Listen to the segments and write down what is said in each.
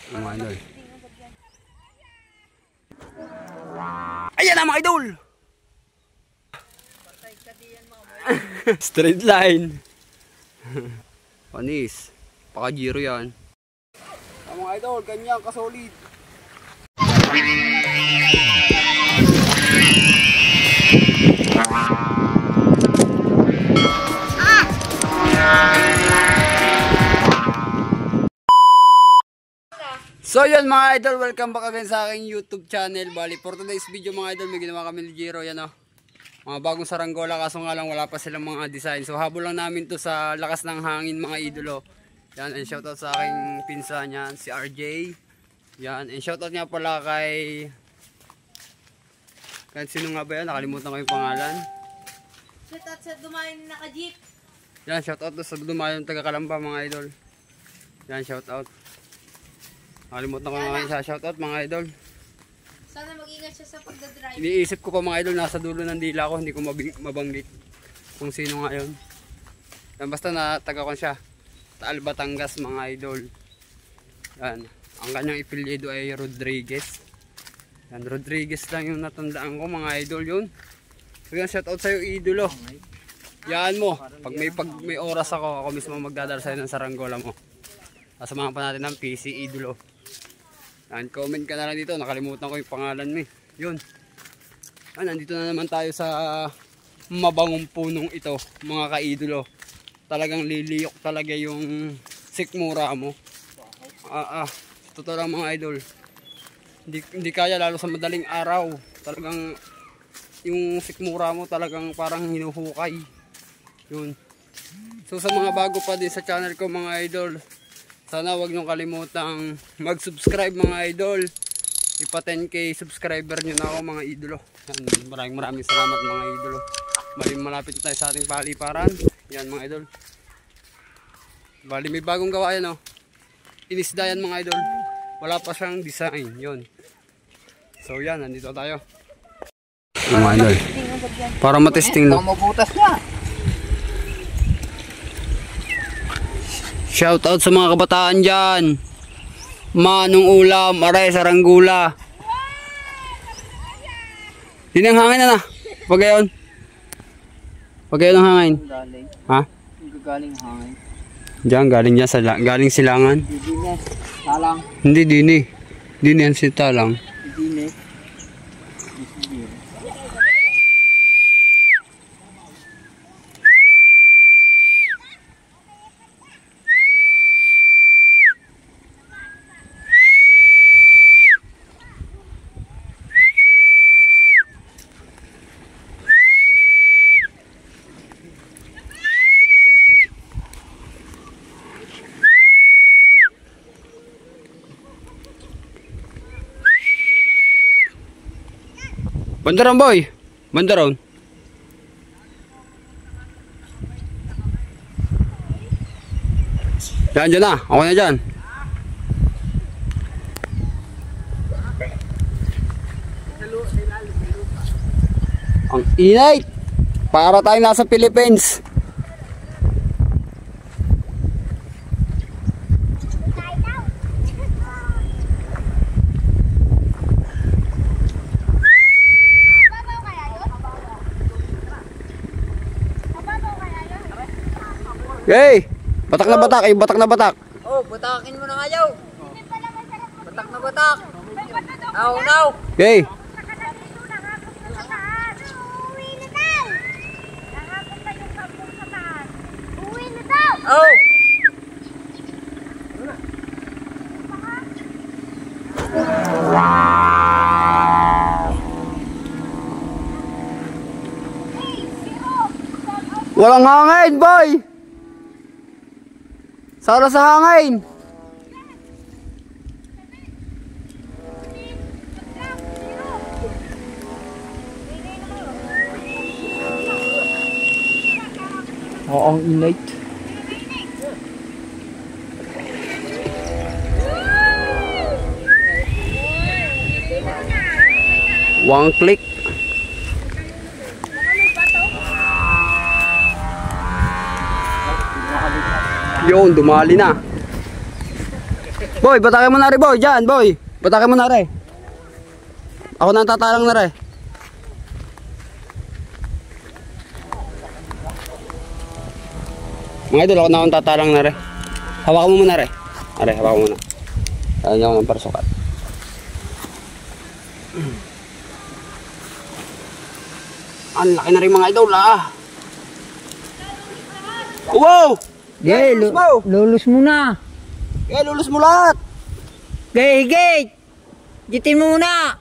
Mga idol. Ayan na mga idol! Straight line. Panis. Paka-giro yan. Mga idol, ganyan kasolid. So yun mga idol, welcome back again sa aking YouTube channel. Bali, for today's video mga idol, may ginawa kami ni Giro. Yan o, mga bagong saranggola, kaso nga lang wala pa silang mga design. So habol lang namin to sa lakas ng hangin mga idolo. Yan, and shoutout sa aking pinsan yan, si RJ. Yan, and shoutout nga pala kay sino nga ba yan? Nakalimutan ko yung pangalan. Shoutout sa dumayon na naka-jeep. Yan, shoutout sa dumayon taga Kalamba mga idol. Yan, shoutout. Nakalimutan ko nga sa shoutout mga idol. Sana mag-ingat siya sa pagdadrive. Iniisip ko pa mga idol, nasa dulo ng dila ko, hindi ko mabanggit kung sino nga yun. Yan, basta nataga ko siya. Taal Batangas mga idol. Yan, ang kanyang ipilyedo ay Rodriguez. Yan, Rodriguez lang yung natandaan ko mga idol yun. So yan, shoutout sa'yo idolo. Yan mo, pag may oras ako mismo magdadala sa'yo ng saranggola mo. Kasamahan pa natin ng PC idolo. Yan, comment ka na lang dito, nakalimutan ko yung pangalan mo eh. Yun. Yan, nandito na naman tayo sa mabangong punong ito mga kaidolo. Talagang liliyok talaga yung sikmura mo. Totoo lang mga idol. Hindi kaya lalo sa madaling araw. Talagang yung sikmura mo talagang parang hinuhukay. Yun. So sa mga bago pa din sa channel ko mga idol, sana wag niyong kalimutang mag-subscribe mga idol. Ipa 10k subscriber niyo na ako mga idolo. Yan, maraming salamat mga idolo. Malapit na tayo sa ating paliparan. Yan mga idol. Bali may bagong gawa yan oh. Inisda yan mga idol. Wala pa siyang design. Yun. So yan, nandito tayo. Mga idol. Para matesting no. Mabutas na. Shout out sa mga kabataan dyan. Manong ulam, aray, saranggula. Dinang hangin na na. Pag gayon. Pag gayon ang hangin. Galing. Ha? Galing hangin. Diyan, galing dyan. Galing silangan. Dine. Talang. Hindi, dini. Dini yan si talang. Dine. Bandaron boy. Bandaron. Dyan na. Ako na dyan. Ang inay. Para tayo nasa Philippines. Hey! Batak na batak! Ay, batak na batak! Oh, batakin mo na ayaw! Batak na batak! Now, now! Hey! Oh! Walang hangin, boy! Sara sa hangin! Oo, ang init. One click. Yun, dumali na. Boy, batakin mo na rin, boy. Diyan, boy. Batakin mo na rin. Ako na ang tatalang na rin. Mga idol, ako na akong tatalang na rin. Hawakan mo muna rin. Are, hawakan mo muna. Ayan ako ng parasukat. Ang laki na rin mga idol, ah. Wow! Gay, lulus mo na. Eh, lulus mo lahat. Gay, gay. Gitin mo muna.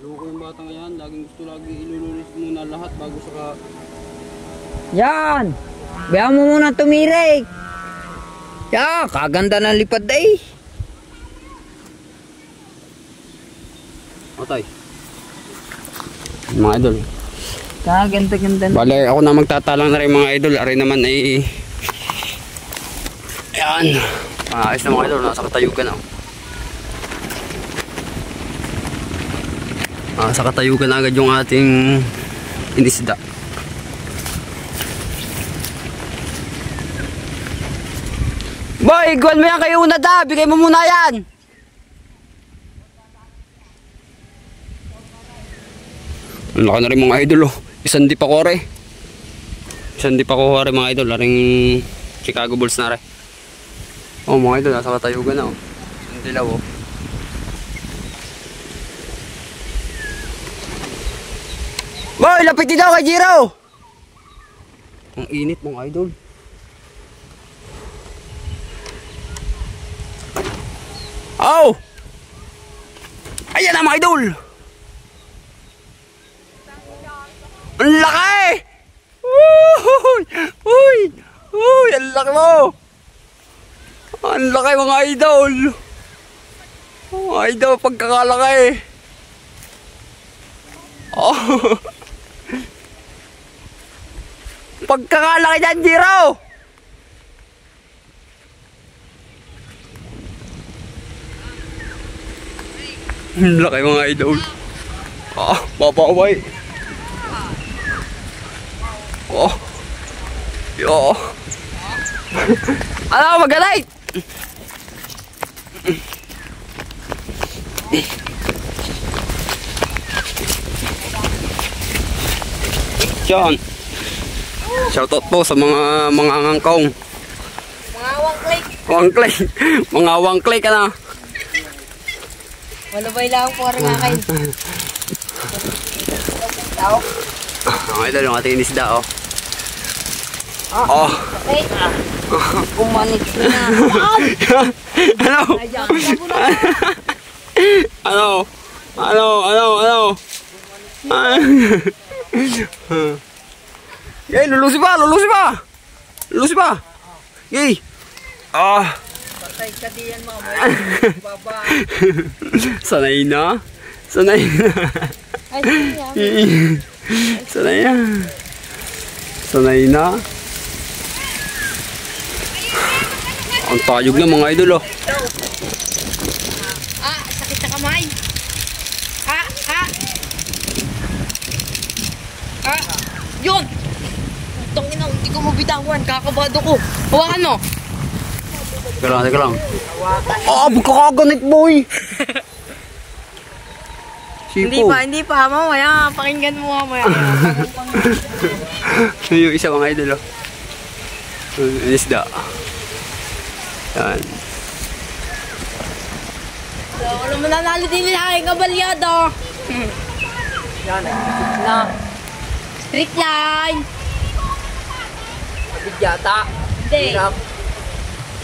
Loko yung batang yan. Laging gusto lagi ilululus muna lahat bago saka... Yan. Bayan mo muna tumirik. Ya, kaganda ng lipad day. Otay. Mga idol. Kaganda-ganda. Bale, ako na magtatalang na rin mga idol. Aray naman ay... Ayan. Ayos na mga idol. Nasa katayugan ako. Sa katayugan agad yung ating inisda. Boy, iguan mo yan kayo una da. Bigay mo muna yan. Ang laki na rin mga idol oh. Isang di pa ko rin. Isang di pa ko rin mga idol. Laring Chicago Bulls na rin. Oh mga idol, nasa katayugan na oh. Isang dilaw oh. Boy, lapit dito kay Jiro. Ang init mga idol. Oh! Ayan na mga idol. Ang laki! Uy! Uy! Uy! Ang laki mo! Ang laki mga idol! Mga idol, pagkakalaki! Oh! Pagkakalaki dyan, Jiro! Ang laki mga idol! Ah, babaway! Oh. Yo. Ano, mag-alight. Yan. Shoutout po sa mga angangkong. Mga wangklay. Wangklay. Mga wangklay ka na. Malabay lang po rin nga kayo. Ang idol yung ating inisda oh. Oh. Okay. Kumanik na. Ano? Ano? Yay, lulusi pa. Yay. Ah. Patay ka diyan mga baba. Sanay na. Ay, siya. Sanay na. Ang tayog na mga idol oh. Sakit na kamay. Yun! Tangina, hindi ko mabitawan. Kakabado ko. Hawakan mo. Teka lang. Magkakaganit boy. Sipo. Hindi pa. Mamaya, pakinggan mo mamaya. Yung isa mga idol oh. Isda. Yan. Wala mo nanalo din nila aking kabalyado. Yan, nagtitik na. Street line. Bigyata. Hindi. Hirap.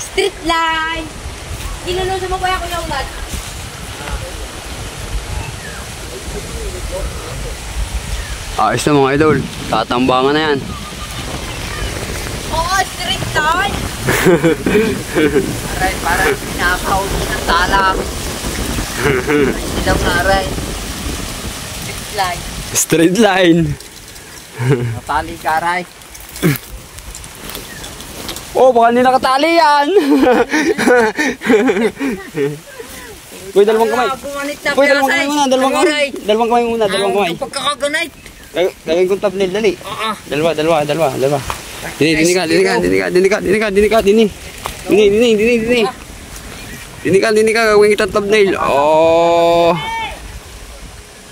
Street line. Iluluso mo kaya ko yung ulat. Ayos na mga idol. Tatambangan na yan. Oo, street line. Aray, parang pinakauli ng talak. Hindi lang na aray. Street line. Straight line. Natali ka aray. Oh, baka hindi nakatali yan. Uy, dalawang kamay. Uy, dalawang kamay muna. Dalawang kamay muna. Pagkakaganay. Gagawin kong thumbnail, dali. Dalawa. Dini. Dinig ka, gawin kitang thumbnail. Oh.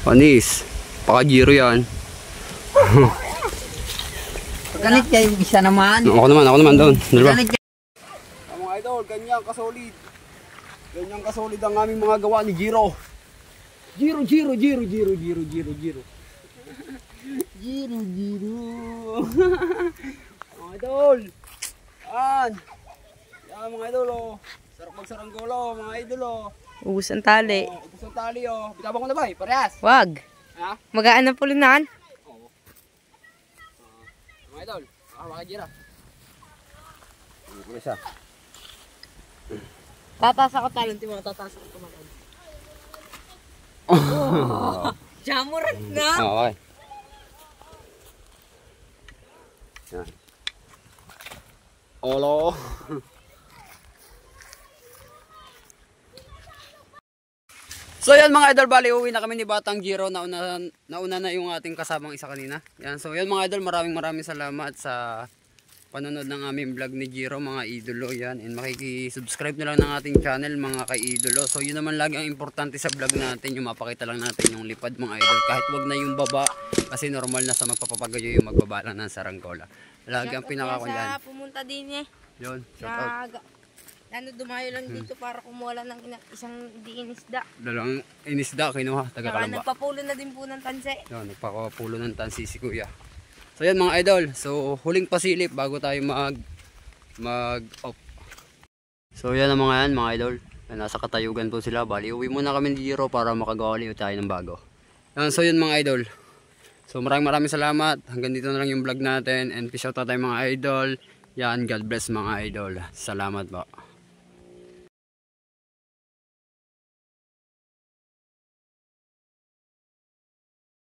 Panis. Paka Giro yan. Ganit kayo isa naman. Ako naman doon. Dalawa. Ganit kayo. Mga idol, ganyan kasolid. Ganyan kasolid ang aming mga gawa ni Giro. Giro. Mga idol. Yan. Yan mga idol oh. Sarap magsaranggola mga idol oh. Ubus ang tali. Ubus ang tali oh. Bitabang ko na ba eh, parehas. Wag. Ha? Magaan na pulinan. Oo. Mga idol, baka Giro. Ano siya? Tataas ako talent mo. Tataas ako kumakan. Jamurat na. Okay. Yan. Olo. So yan mga idol, bali uwi na kami ni Batang Giro. Nauna na yung ating kasamang isa kanina. Yan, so yan mga idol, maraming salamat sa panonood ng aming vlog ni Giro mga idolo. Yan, and makikisubscribe na lang ng ating channel mga ka-idolo. So yun naman lagi ang importante sa vlog natin, yung mapakita lang natin yung lipad mga idol. Kahit wag na yung baba, kasi normal na sa magpapapagayo yung magbaba lang ng saranggola. Lagi ang pinakakunyan. Sa pumunta din eh. Yun, shout out. Ano, dumayo lang dito para kumuha lang ng isang diinisda. Dalawang inisda kinuha, taga Saka Kalamba. nagpapulo na din po ng tanse. Yun, nagpakapulo ng tansi si Kuya. So yan mga idol, so huling pasilip bago tayo mag-off. So yan ang mga idol, nasa katayugan po sila. Bali, uwi muna kami ni Giro para makagawa ulit tayo ng bago. Yan, so yun mga idol. So maraming salamat. Hanggang dito na lang yung vlog natin. And peace out tayo mga idol. Yan, God bless mga idol. Salamat po.